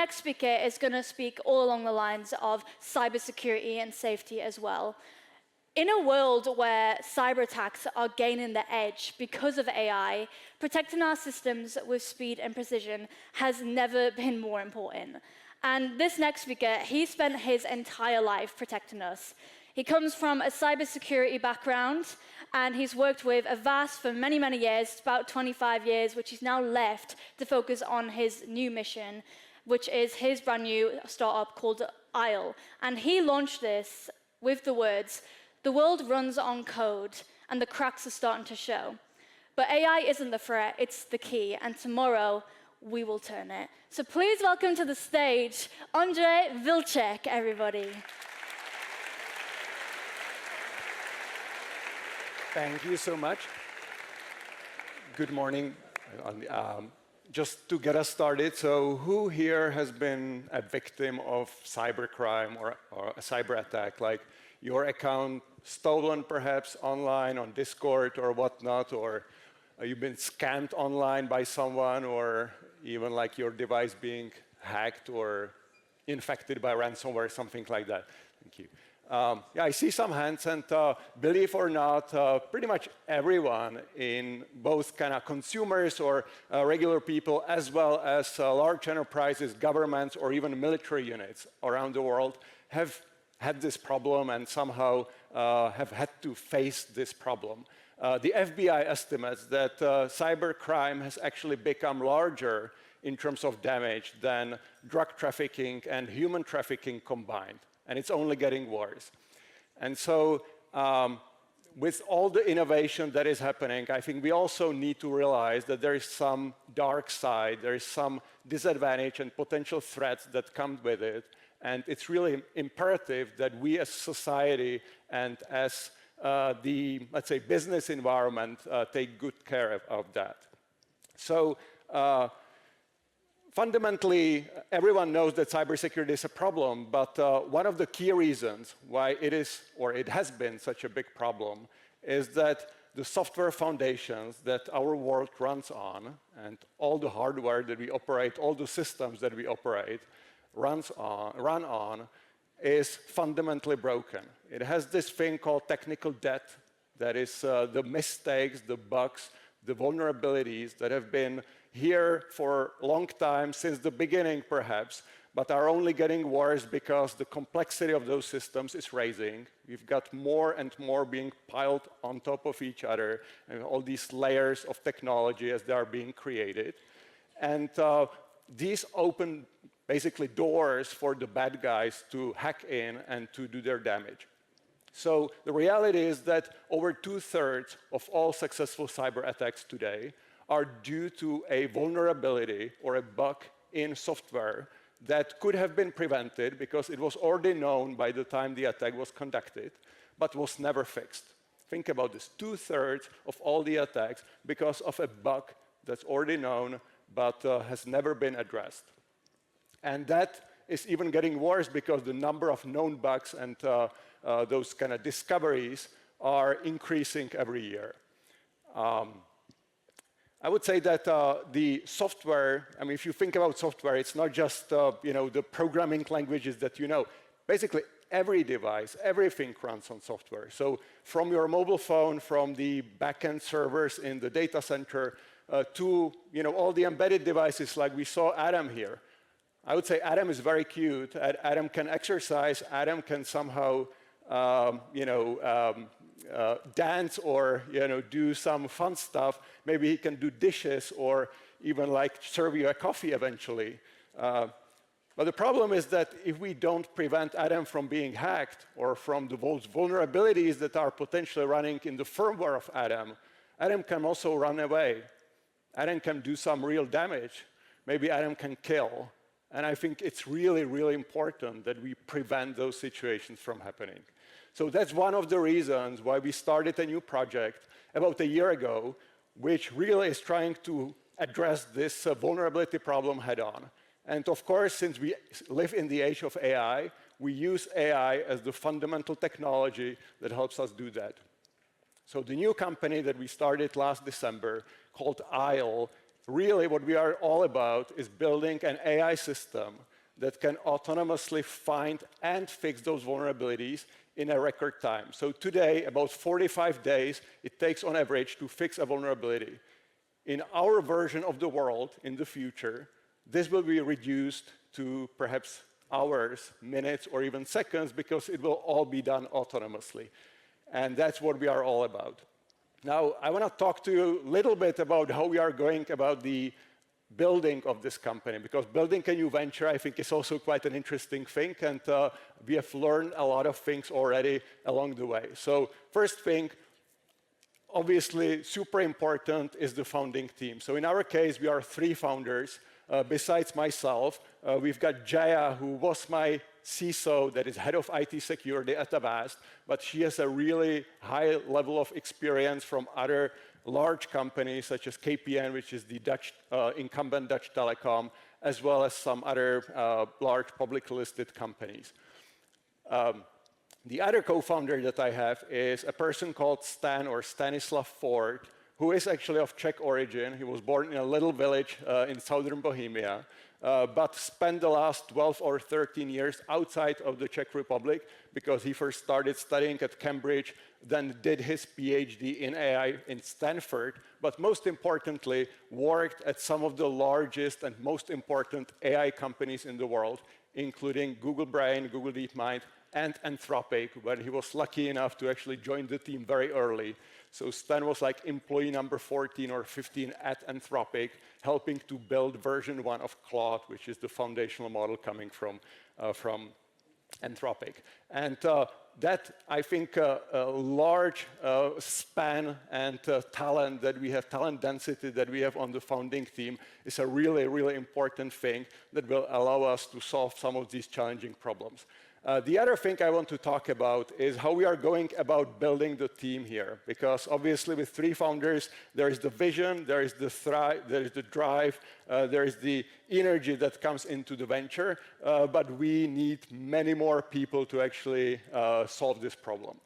next speaker is going to speak all along the lines of cybersecurity and safety as well. In a world where cyber attacks are gaining the edge because of AI, protecting our systems with speed and precision has never been more important. And this next speaker, he spent his entire life protecting us. He comes from a cybersecurity background, and he's worked with Avast for many, many years, about 25 years, which he's now left to focus on his new mission, which is his brand new startup called Isle. And he launched this with the words, "The world runs on code, and the cracks are starting to show. But AI isn't the threat, it's the key, and tomorrow we will turn it." So please welcome to the stage, Ondřej Vlček, everybody. Thank you so much. Good morning. Just to get us started, so who here has been a victim of cybercrime or a cyber attack, like your account stolen perhaps online on Discord or whatnot, or you've been scammed online by someone, or even like your device being hacked or infected by ransomware, something like that? Thank you. Yeah, I see some hands, and believe or not, pretty much everyone in both kind of consumers or regular people, as well as large enterprises, governments, or even military units around the world have had this problem and somehow have had to face this problem. The FBI estimates that cybercrime has actually become larger in terms of damage than drug trafficking and human trafficking combined. And it's only getting worse. And so with all the innovation that is happening, I think we also need to realize that there is some dark side, there is some disadvantage and potential threats that come with it. And it's really imperative that we as society and as the, let's say, business environment take good care of that. So fundamentally, everyone knows that cybersecurity is a problem, but one of the key reasons why it is, or it has been, such a big problem is that the software foundations that our world runs on, and all the hardware that we operate, all the systems that we operate, run on, is fundamentally broken. It has this thing called technical debt, that is the mistakes, the bugs, the vulnerabilities that have been here for a long time, since the beginning perhaps, but are only getting worse because the complexity of those systems is rising. We've got more and more being piled on top of each other, and all these layers of technology as they are being created. And these open basically doors for the bad guys to hack in and to do their damage. So the reality is that over 2/3 of all successful cyber attacks today are due to a vulnerability or a bug in software that could have been prevented because it was already known by the time the attack was conducted, but was never fixed. Think about this, 2/3 of all the attacks because of a bug that's already known, but has never been addressed. And that is even getting worse because the number of known bugs and those kind of discoveries are increasing every year. I would say that the software, I mean, if you think about software, it's not just the programming languages that you know. Basically, every device, everything runs on software. So from your mobile phone, from the backend servers in the data center, to all the embedded devices like we saw Adam here. I would say Adam is very cute. Adam can exercise. Adam can somehow dance or do some fun stuff. Maybe he can do dishes or even like serve you a coffee eventually. But the problem is that if we don't prevent Adam from being hacked or from the vulnerabilities that are potentially running in the firmware of Adam, Adam can also run away. Adam can do some real damage. Maybe Adam can kill. And I think it's really, really important that we prevent those situations from happening. So that's one of the reasons why we started a new project about a year ago, which really is trying to address this vulnerability problem head on. And of course, since we live in the age of AI, we use AI as the fundamental technology that helps us do that. So the new company that we started last December called Isle, really what we are all about is building an AI system that can autonomously find and fix those vulnerabilities in a record time. So today, about 45 days, it takes on average to fix a vulnerability. In our version of the world, in the future, this will be reduced to perhaps hours, minutes, or even seconds, because it will all be done autonomously. And that's what we are all about. Now, I want to talk to you a little bit about how we are going about the building of this company, because building a new venture, I think, is also quite an interesting thing, and we have learned a lot of things already along the way. So first thing, obviously super important, is the founding team. So in our case, we are 3 founders. Besides myself, we've got Jaya, who was my CISO, that is head of IT security at Avast, but she has a really high level of experience from other large companies such as KPN, which is the Dutch incumbent Dutch telecom, as well as some other large publicly listed companies. The other co-founder that I have is a person called Stan, or Stanislav Ford, who is actually of Czech origin. He was born in a little village in southern Bohemia, but spent the last 12 or 13 years outside of the Czech Republic, because he first started studying at Cambridge, then did his PhD in AI in Stanford, but most importantly, worked at some of the largest and most important AI companies in the world, including Google Brain, Google DeepMind, and Anthropic, where he was lucky enough to actually join the team very early. So Stan was like employee number 14 or 15 at Anthropic, helping to build version 1 of Claude, which is the foundational model coming from Anthropic. And that, I think, a large span and talent that we have, talent density that we have on the founding team, is a really, really important thing that will allow us to solve some of these challenging problems. The other thing I want to talk about is how we are going about building the team here, because obviously with 3 founders, there is the vision, there is the drive, there is the energy that comes into the venture, but we need many more people to actually solve this problem.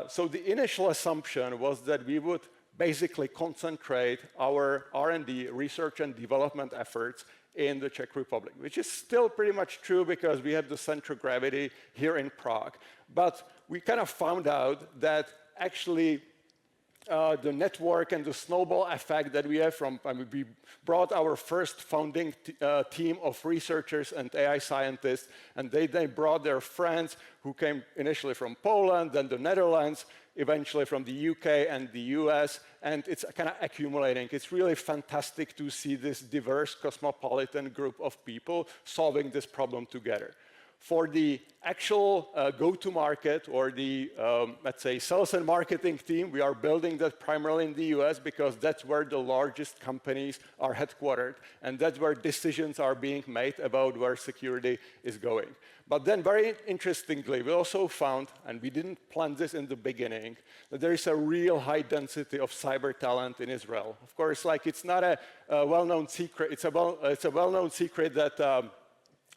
So the initial assumption was that we would basically concentrate our R&D, research and development efforts in the Czech Republic, which is still pretty much true because we have the center of gravity here in Prague. But we kind of found out that actually the network and the snowball effect that we have from, we brought our first founding team of researchers and AI scientists, and they brought their friends who came initially from Poland, then the Netherlands, eventually from the UK and the US, and it's kind of accumulating. It's really fantastic to see this diverse cosmopolitan group of people solving this problem together. For the actual go-to-market, or the, let's say, sales and marketing team, we are building that primarily in the US, because that's where the largest companies are headquartered, and that's where decisions are being made about where security is going. But then, very interestingly, we also found, and we didn't plan this in the beginning, that there is a real high density of cyber talent in Israel. Of course, like, it's not a well-known secret. It's a well-known secret that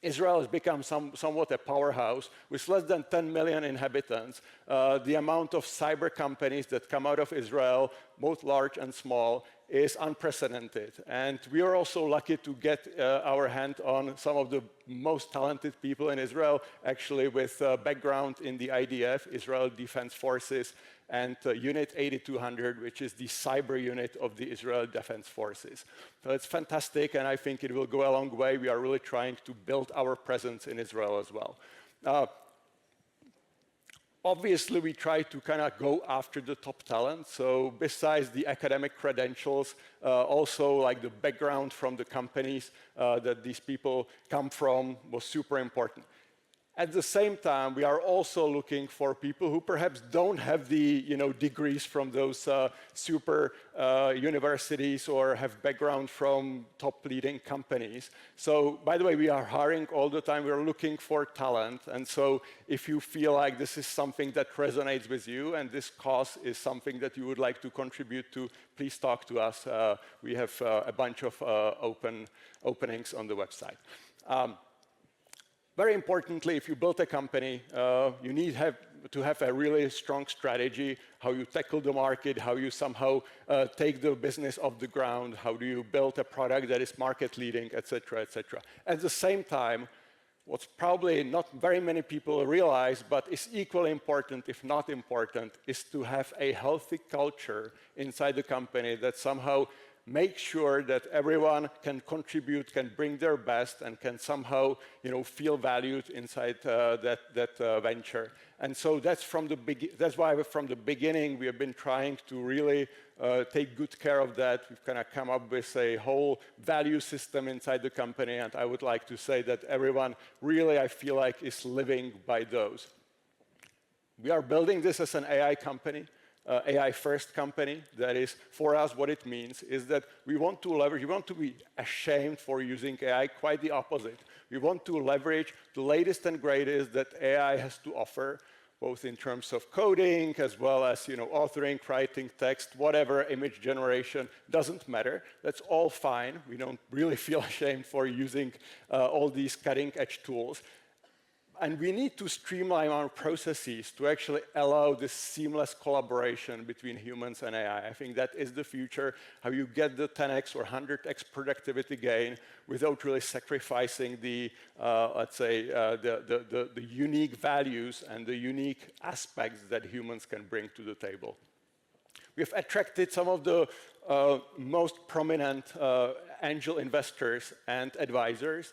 Israel has become somewhat a powerhouse with less than 10 million inhabitants. The amount of cyber companies that come out of Israel, both large and small, is unprecedented. And we are also lucky to get our hand on some of the most talented people in Israel, actually with background in the IDF, Israel Defense Forces, and Unit 8200, which is the cyber unit of the Israel Defense Forces. So it's fantastic, and I think it will go a long way. We are really trying to build our presence in Israel as well. Obviously, we try to kind of go after the top talent. So besides the academic credentials, also like the background from the companies that these people come from was super important. At the same time, we are also looking for people who perhaps don't have the degrees from those super universities or have background from top leading companies. So, by the way, we are hiring all the time. We are looking for talent. And so if you feel like this is something that resonates with you and this cause is something that you would like to contribute to, please talk to us. We have a bunch of openings on the website. Very importantly, if you build a company, you need to have a really strong strategy, how you tackle the market, how you somehow take the business off the ground, how do you build a product that is market leading, et cetera, et cetera. At the same time, what's probably not very many people realize, but is equally important, if not important, is to have a healthy culture inside the company that somehow makes sure that everyone can contribute, can bring their best, and can somehow, feel valued inside that venture. And so that's why from the beginning we have been trying to really take good care of that. We've kind of come up with a whole value system inside the company, and I would like to say that everyone really, I feel like, is living by those. We are building this as an AI company, AI-first company. That is, for us, what it means is that we want to leverage, we want to be ashamed for using AI, quite the opposite. We want to leverage the latest and greatest that AI has to offer, both in terms of coding, as well as authoring, writing text, whatever, image generation, doesn't matter. That's all fine. We don't really feel ashamed for using all these cutting-edge tools. And we need to streamline our processes to actually allow this seamless collaboration between humans and AI. I think that is the future, how you get the 10x or 100x productivity gain without really sacrificing the, let's say, the unique values and the unique aspects that humans can bring to the table. We've attracted some of the most prominent angel investors and advisors.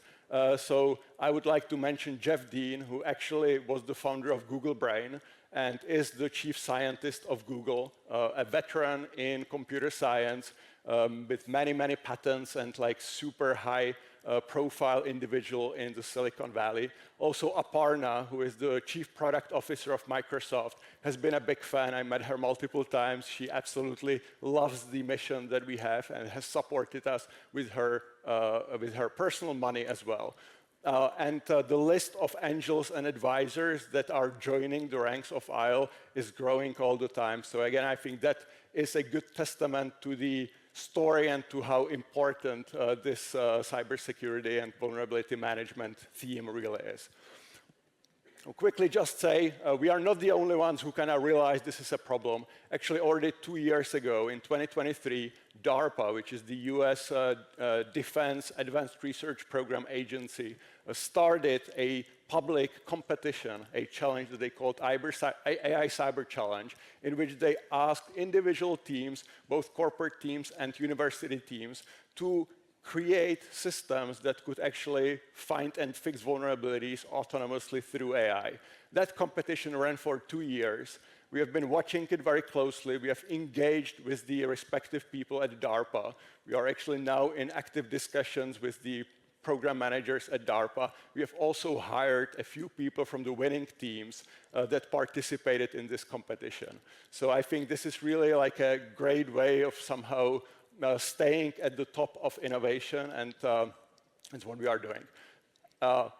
So I would like to mention Jeff Dean, who actually was the founder of Google Brain and is the chief scientist of Google, a veteran in computer science with many, many patents and like super high profile individual in the Silicon Valley. Also Aparna, who is the chief product officer of Microsoft, has been a big fan. I met her multiple times. She absolutely loves the mission that we have and has supported us with her personal money as well. And the list of angels and advisors that are joining the ranks of ISLE is growing all the time. So again, I think that is a good testament to the story and to how important this cybersecurity and vulnerability management theme really is. I'll quickly just say, we are not the only ones who kind of realize this is a problem. Actually, already 2 years ago, in 2023, DARPA, which is the US Defense Advanced Research Program Agency, started a public competition, a challenge that they called AI Cyber Challenge, in which they asked individual teams, both corporate teams and university teams, to create systems that could actually find and fix vulnerabilities autonomously through AI. That competition ran for 2 years. We have been watching it very closely. We have engaged with the respective people at DARPA. We are actually now in active discussions with the program managers at DARPA. We have also hired a few people from the winning teams that participated in this competition. So I think this is really like a great way of somehow staying at the top of innovation, and that's what we are doing.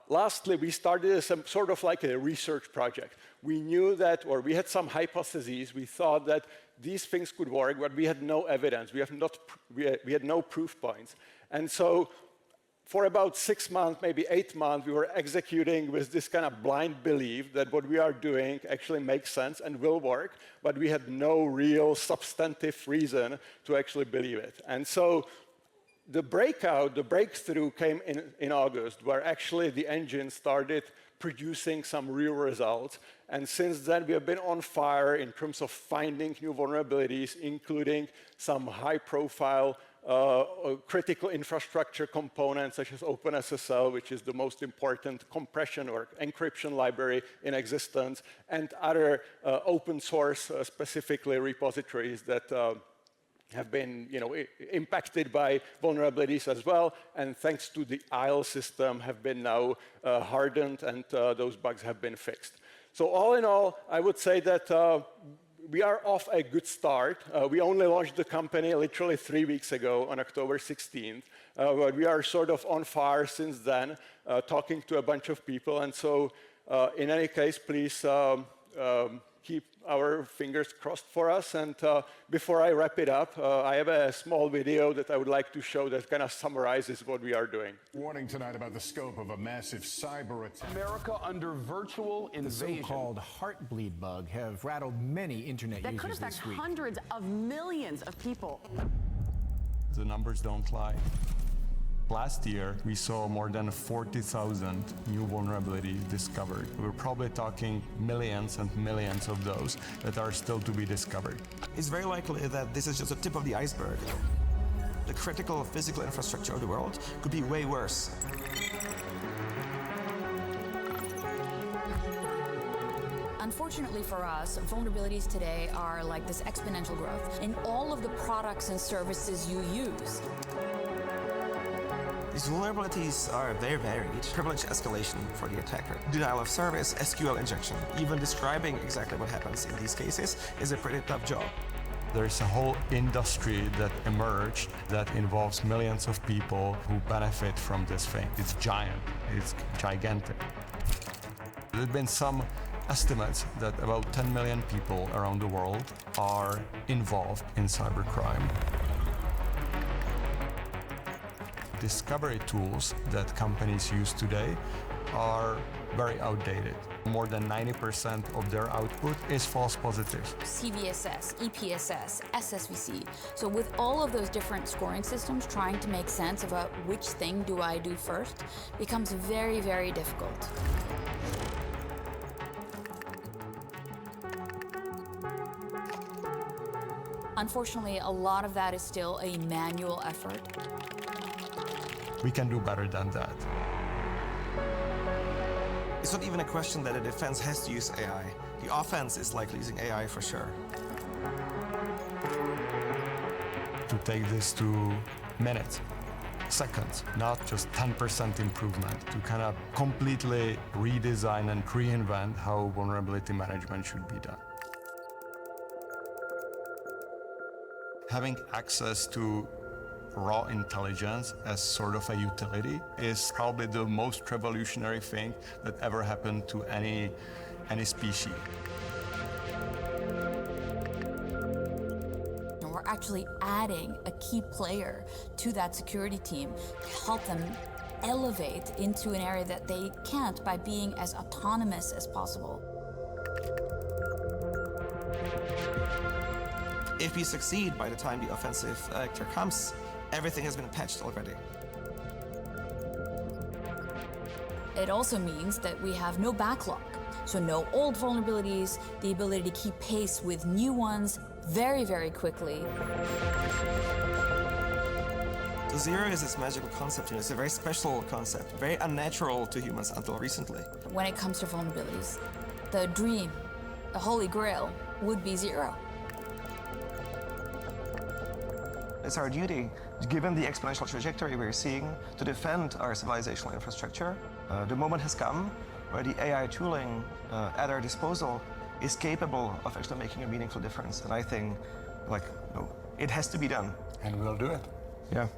Lastly, we started some sort of like a research project. We knew that, or we had some hypotheses. We thought that these things could work, but we had no evidence. We had no proof points. And so for about 6 months, maybe 8 months, we were executing with this kind of blind belief that what we are doing actually makes sense and will work, but we had no real substantive reason to actually believe it. And so the breakthrough came in August, where actually the engine started producing some real results. And since then, we have been on fire in terms of finding new vulnerabilities, including some high-profile critical infrastructure components such as OpenSSL, which is the most important compression or encryption library in existence, and other open source, specifically repositories that have been impacted by vulnerabilities as well, and thanks to the ISLE system have been now hardened, and those bugs have been fixed. So all in all, I would say that we are off a good start. We only launched the company literally 3 weeks ago on October 16th, but we are sort of on fire since then, talking to a bunch of people. And so in any case, please keep our fingers crossed for us. And before I wrap it up, I have a small video that I would like to show that kind of summarizes what we are doing. Warning tonight about the scope of a massive cyber attack. America under virtual invasion. The so-called heartbleed bug have rattled many internet that users could affect this week. hundreds of millions of people. The numbers don't lie. Last year, we saw more than 40,000 new vulnerabilities discovered. We're probably talking millions and millions of those that are still to be discovered. It's very likely that this is just the tip of the iceberg. The critical physical infrastructure of the world could be way worse. Unfortunately for us, vulnerabilities today are like this exponential growth in all of the products and services you use. These vulnerabilities are very varied. Privilege escalation for the attacker, denial of service, SQL injection. Even describing exactly what happens in these cases is a pretty tough job. There's a whole industry that emerged that involves millions of people who benefit from this thing. It's giant, it's gigantic. There have been some estimates that about 10 million people around the world are involved in cybercrime. Discovery tools that companies use today are very outdated. More than 90% of their output is false positives. CVSS, EPSS, SSVC. So with all of those different scoring systems, trying to make sense about which thing do I do first becomes very, very difficult. Unfortunately, a lot of that is still a manual effort. We can do better than that. It's not even a question that a defense has to use AI. The offense is likely using AI for sure. To take this to minutes, seconds, not just 10% improvement, to kind of completely redesign and reinvent how vulnerability management should be done. Having access to raw intelligence as sort of a utility is probably the most revolutionary thing that ever happened to any species. And we're actually adding a key player to that security team to help them elevate into an area that they can't by being as autonomous as possible. If we succeed by the time the offensive actor comes, everything has been patched already. It also means that we have no backlog, so no old vulnerabilities, the ability to keep pace with new ones very, very quickly. So zero is this magical concept, it's a very special concept, very unnatural to humans until recently. When it comes to vulnerabilities, the dream, the holy grail, would be zero. It's our duty, given the exponential trajectory we're seeing, to defend our civilizational infrastructure. The moment has come where the AI tooling at our disposal is capable of actually making a meaningful difference. And I think, it has to be done. And we'll do it. Yeah.